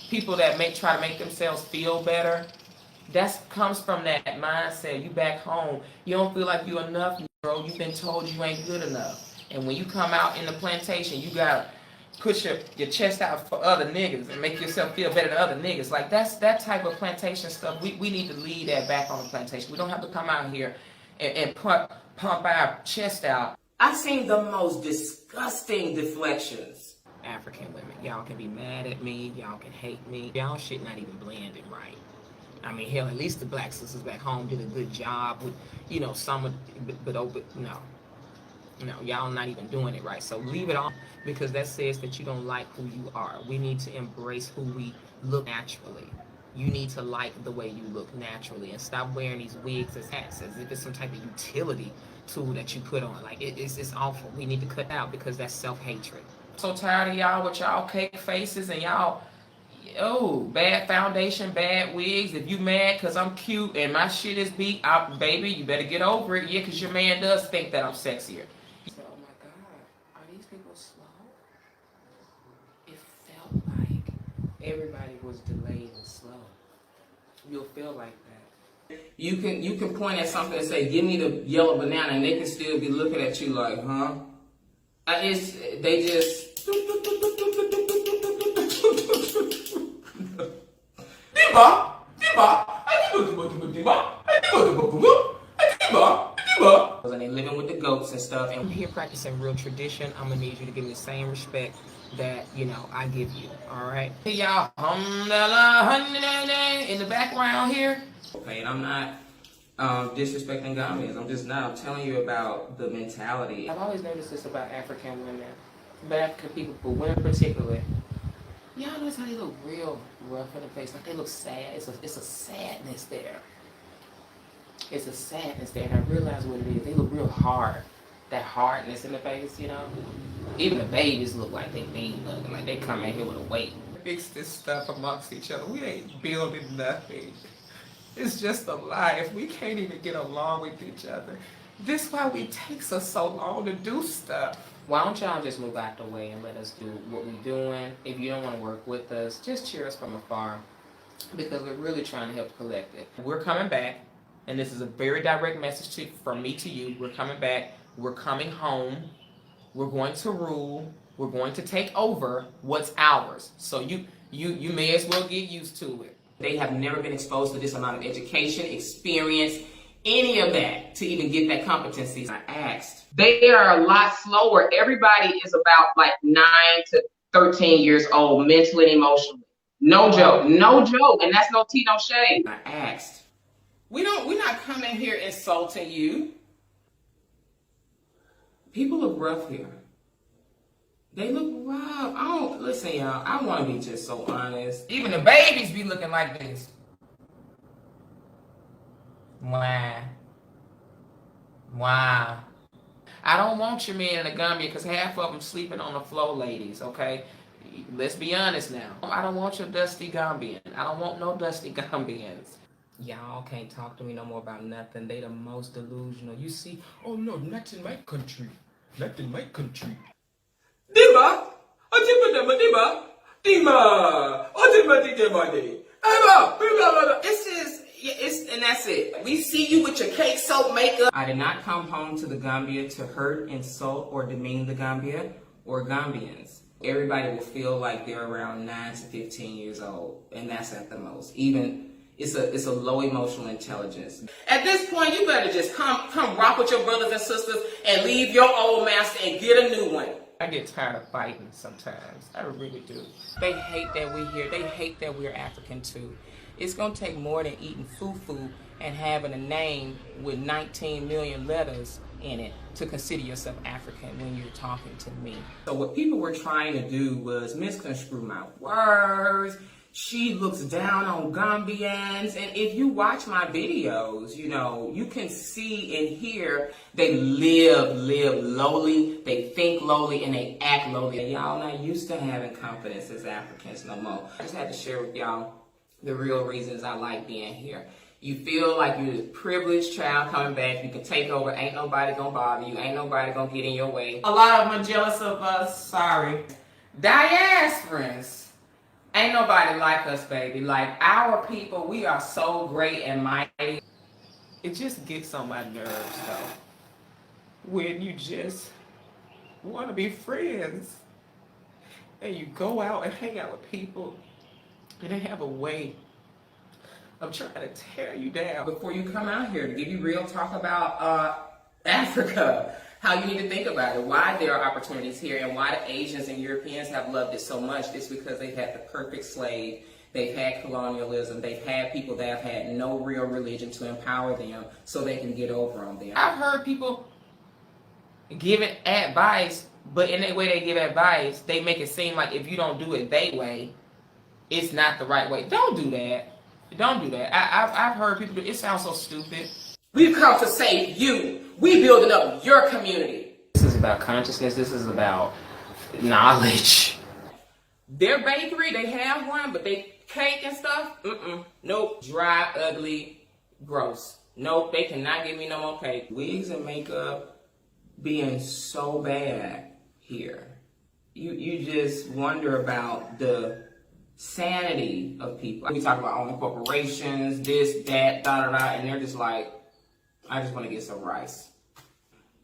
people that try to make themselves feel better, that comes from that mindset. You back home, you don't feel like you're enough, bro. You've been told you ain't good enough. And when you come out in the plantation, you gotta push your chest out for other niggas and make yourself feel better than other niggas. Like that's that type of plantation stuff. We need to leave that back on the plantation. We don't have to come out here and pump our chest out. I've seen the most disgusting deflections. African women, y'all can be mad at me, y'all can hate me. Y'all shit not even blending right. I mean, hell, at least the black sisters back home did a good job with, you know, some of, but no, y'all not even doing it right. So leave it on, because that says that you don't like who you are. We need to embrace who we look naturally. You need to like the way you look naturally and stop wearing these wigs as hats, as if it's some type of utility tool that you put on. Like, it's awful. We need to cut out, because that's self-hatred. So tired of y'all with y'all cake faces and y'all, bad foundation, bad wigs. If you mad because I'm cute and my shit is beat, baby, you better get over it. Yeah, because your man does think that I'm sexier. So, oh my God, are these people slow? It felt like everybody was delayed and slow. You'll feel like that. You can point at something and say, give me the yellow banana, and they can still be looking at you like, huh? They just... And they living with the goats and stuff. And I'm here practicing real tradition. I'm gonna need you to give me the same respect that, you know, I give you. All right? Hey, y'all, in the background here. Okay, and I'm not disrespecting Gambians. I'm just now telling you about the mentality. I've always noticed this about African women, but African people, but women particularly. Y'all notice how they look real rough in the face, like they look sad. It's a sadness there. It's a sadness there, and I realize what it is. They look real hard. That hardness in the face, you know. Even the babies look like they mean looking, like they come in here with a weight. Fix this stuff amongst each other. We ain't building nothing. It's just a life. We can't even get along with each other. This is why it takes us so long to do stuff. Why don't y'all just move out the way and let us do what we're doing? If you don't want to work with us, just cheer us from afar, because we're really trying to help collect it. We're coming back, and this is a very direct message from me to you. We're coming back. We're coming home. We're going to rule. We're going to take over what's ours. So you may as well get used to it. They have never been exposed to this amount of education, experience, any of that to even get that competency. I asked. They are a lot slower. Everybody is about like 9 to 13 years old, mentally and emotionally. No joke, no joke, and that's no tea, no shade. I asked. We're not coming here insulting you. People look rough here. They look rough. Listen, y'all, I want to be just so honest. Even the babies be looking like this. Wow. I don't want your man in the Gambia, because half of them sleeping on the floor, ladies, okay? Let's be honest now. I don't want your dusty Gambian. I don't want no dusty Gambians. Y'all can't talk to me no more about nothing. They the most delusional. You see, oh no, not in my country. Not in my country. Dima! And that's it. We see you with your cake soap makeup. I did not come home to the Gambia to hurt, insult, or demean the Gambia or Gambians. Everybody will feel like they're around 9 to 15 years old, and that's at the most. Even it's a low emotional intelligence. At this point, you better just come rock with your brothers and sisters and leave your old master and get a new one. I get tired of fighting sometimes. I really do. They hate that we're here. They hate that we're African too. It's gonna take more than eating fufu and having a name with 19 million letters in it to consider yourself African when you're talking to me. So what people were trying to do was misconstrue my words. She looks down on Gambians. And if you watch my videos, you know, you can see and hear they live lowly, they think lowly, and they act lowly. Y'all not used to having confidence as Africans no more. I just had to share with y'all the real reasons I like being here. You feel like you're a privileged child coming back. You can take over. Ain't nobody gonna bother you. Ain't nobody gonna get in your way. A lot of them are jealous of us. Sorry. Diasporans Ain't nobody like us, baby. Like our people, we are so great and mighty. It just gets on my nerves though, when you just want to be friends and you go out and hang out with people and they have a way of trying to tear you down. Before you come out here, to give you real talk about Africa, how you need to think about it, why there are opportunities here, and why the Asians and Europeans have loved it so much. It's because they had the perfect slave. They've had colonialism. They've had people that have had no real religion to empower them so they can get over on them. I've heard people giving advice, but in the way they give advice, they make it seem like if you don't do it their way, it's not the right way. Don't do that. Don't do that. I've heard people do it. It sounds so stupid. We've come to save you. We building up your community. This is about consciousness. This is about knowledge. Their bakery, they have one, but they cake and stuff, nope. Dry, ugly, gross. Nope, they cannot give me no more cake. Wigs and makeup being so bad here. You just wonder about the sanity of people. We talk about owning corporations, this, that, da-da-da, and they're just like, I just want to get some rice.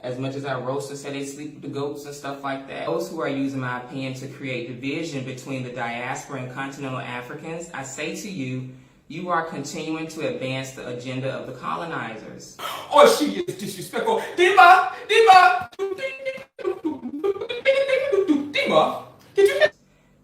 As much as our roasters say they sleep with the goats and stuff like that, those who are using my opinion to create division between the diaspora and continental Africans, I say to you, you are continuing to advance the agenda of the colonizers. Oh, she is disrespectful. Diva! Diva! Diva! Did you hear?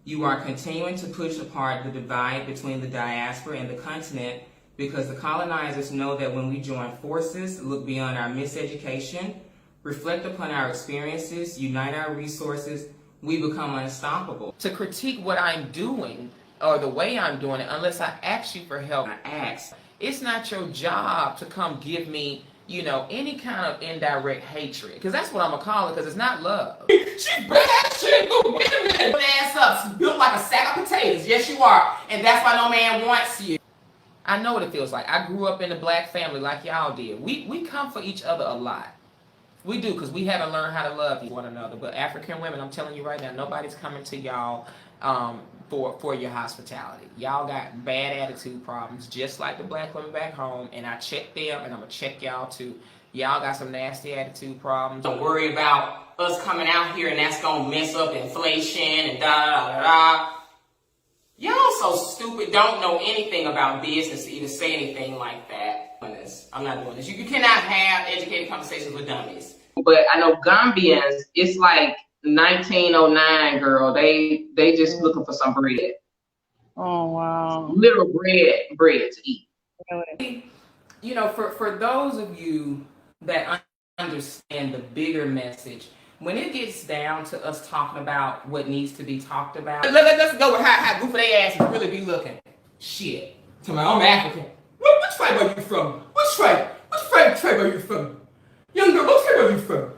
You are continuing to push apart the divide between the diaspora and the continent because the colonizers know that when we join forces, look beyond our miseducation, reflect upon our experiences, unite our resources, we become unstoppable. To critique what I'm doing or the way I'm doing it unless I ask you for help. I ask. It's not your job to come give me, any kind of indirect hatred. Because that's what I'm going to call it, because it's not love. She's bad shit. Wait a minute. Put ass up. She's built like a sack of potatoes. Yes, you are. And that's why no man wants you. I know what it feels like. I grew up in a black family like y'all did. We come for each other a lot. We do, because we haven't learned how to love one another. But African women, I'm telling you right now, nobody's coming to y'all for your hospitality. Y'all got bad attitude problems, just like the black women back home. And I check them, and I'm going to check y'all too. Y'all got some nasty attitude problems. Don't worry about us coming out here and that's going to mess up inflation and da-da-da-da-da. Y'all so stupid, don't know anything about business to even say anything like that. I'm not doing this. You cannot have educated conversations with dummies. But I know Gambians, it's like 1909, girl. They just looking for some bread. Oh, wow. Literal bread to eat. Really? For those of you that understand the bigger message, when it gets down to us talking about what needs to be talked about, let's go with how goofy they asses really be looking. Shit. Tell me, I'm African. Which tribe are you from? Which tribe? Which tribe are you from? Young girl, what tribe are you from?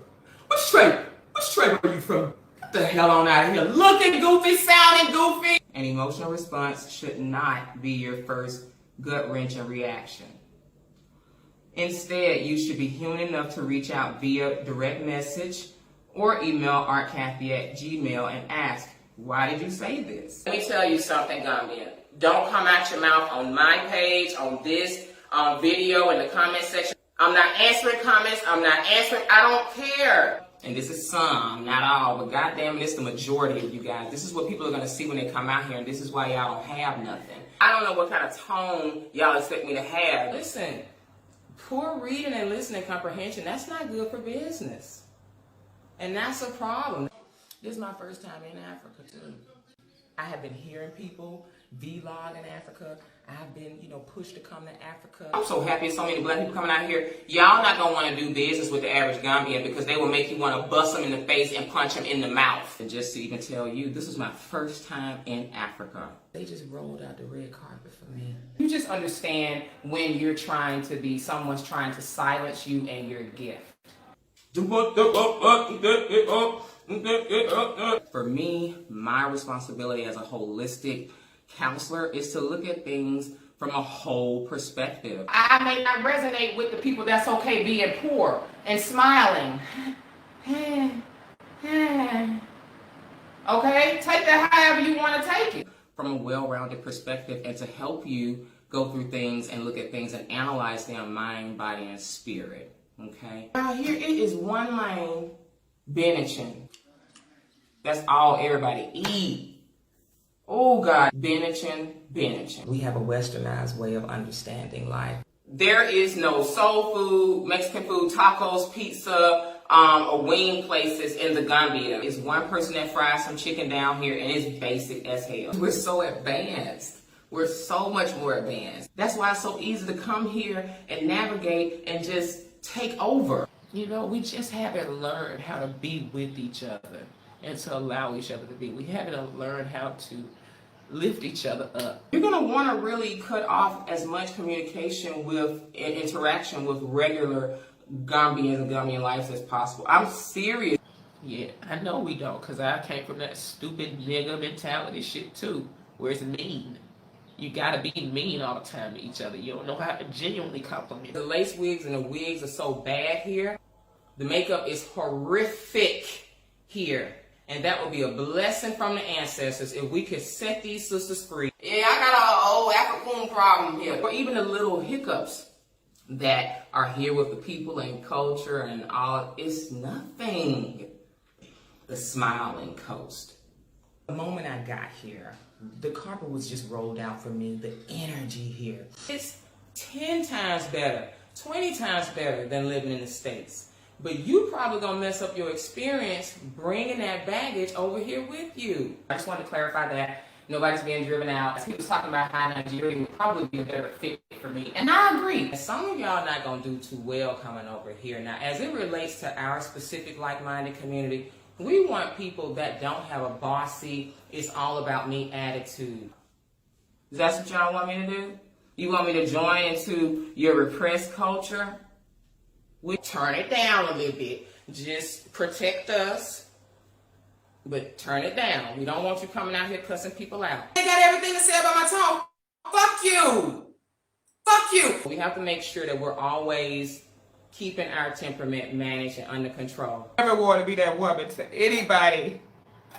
Which tribe are you from? Get the hell on out of here. Looking goofy, sounding goofy. An emotional response should not be your first gut-wrenching reaction. Instead, you should be human enough to reach out via direct message or email artcathey@gmail and ask, why did you say this? Let me tell you something, Gambian. Don't come out your mouth on my page, on this video, in the comment section. I'm not answering comments. I don't care. And this is some, not all, but goddamn it, it's the majority of you guys. This is what people are going to see when they come out here, and this is why y'all don't have nothing. I don't know what kind of tone y'all expect me to have. Listen, poor reading and listening comprehension, that's not good for business. And that's a problem. This is my first time in Africa, too. I have been hearing people vlog in Africa. I've been, pushed to come to Africa. I'm so happy so many black people coming out here. Y'all not going to want to do business with the average Gambian because they will make you want to bust them in the face and punch them in the mouth. And just to even tell you, this is my first time in Africa. They just rolled out the red carpet for me. You just understand when you're trying to be, someone's trying to silence you and your gift. For me, my responsibility as a holistic counselor is to look at things from a whole perspective. I may not resonate with the people that's okay being poor and smiling. Okay? Take that however you want to take it. from a well-rounded perspective and to help you go through things and look at things and analyze them mind, body, and spirit. Okay? Now here it is one lane, Benetchin. That's all everybody eat. Oh God, Benetchin, Benetchin. We have a westernized way of understanding life. There is no soul food, Mexican food, tacos, pizza, or wing places in the Gambia. It's one person that fries some chicken down here and it's basic as hell. We're so advanced. We're so much more advanced. That's why it's so easy to come here and navigate and just take over. You know, we just haven't learned how to be with each other and to allow each other to be. We haven't learned how to lift each other up. You're going to want to really cut off as much communication with and interaction with regular Gambians and Gambian lives as possible. I'm serious. Yeah, I know we don't, because I came from that stupid nigga mentality shit too, where it's mean. You gotta be mean all the time to each other. You don't know how to genuinely compliment. The lace wigs and the wigs are so bad here. The makeup is horrific here. And that would be a blessing from the ancestors if we could set these sisters free. Yeah, I got an old African problem here. Or even the little hiccups that are here with the people and culture and all. It's nothing. The smiling coast. The moment I got here, the carpet was just rolled out for me. The energy here. It's 10 times better, 20 times better than living in the States. But you probably gonna mess up your experience bringing that baggage over here with you. I just wanted to clarify that nobody's being driven out. He was talking about how Nigeria would probably be a better fit for me, and I agree. Some of y'all not gonna do too well coming over here. Now, as it relates to our specific like-minded community, we want people that don't have a bossy, it's all about me attitude. Is that what y'all want me to do? You want me to join into your repressed culture? We turn it down a little bit. Just protect us, but turn it down. We don't want you coming out here cussing people out. They got everything to say about my talk. Fuck you. Fuck you. We have to make sure that we're always keeping our temperament managed and under control. I never want to be that woman to anybody.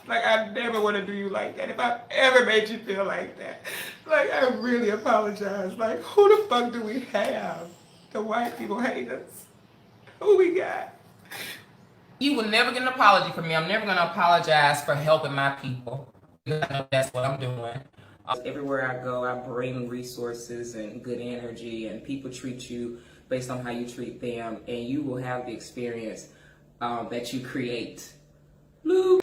Like, I never want to do you like that. If I ever made you feel like that, like, I really apologize. Like, who the fuck do we have? The white people hate us. Who we got? You will never get an apology from me. I'm never going to apologize for helping my people. Because I know that's what I'm doing. Everywhere I go, I bring resources and good energy, and people treat you based on how you treat them, and you will have the experience that you create. Blue.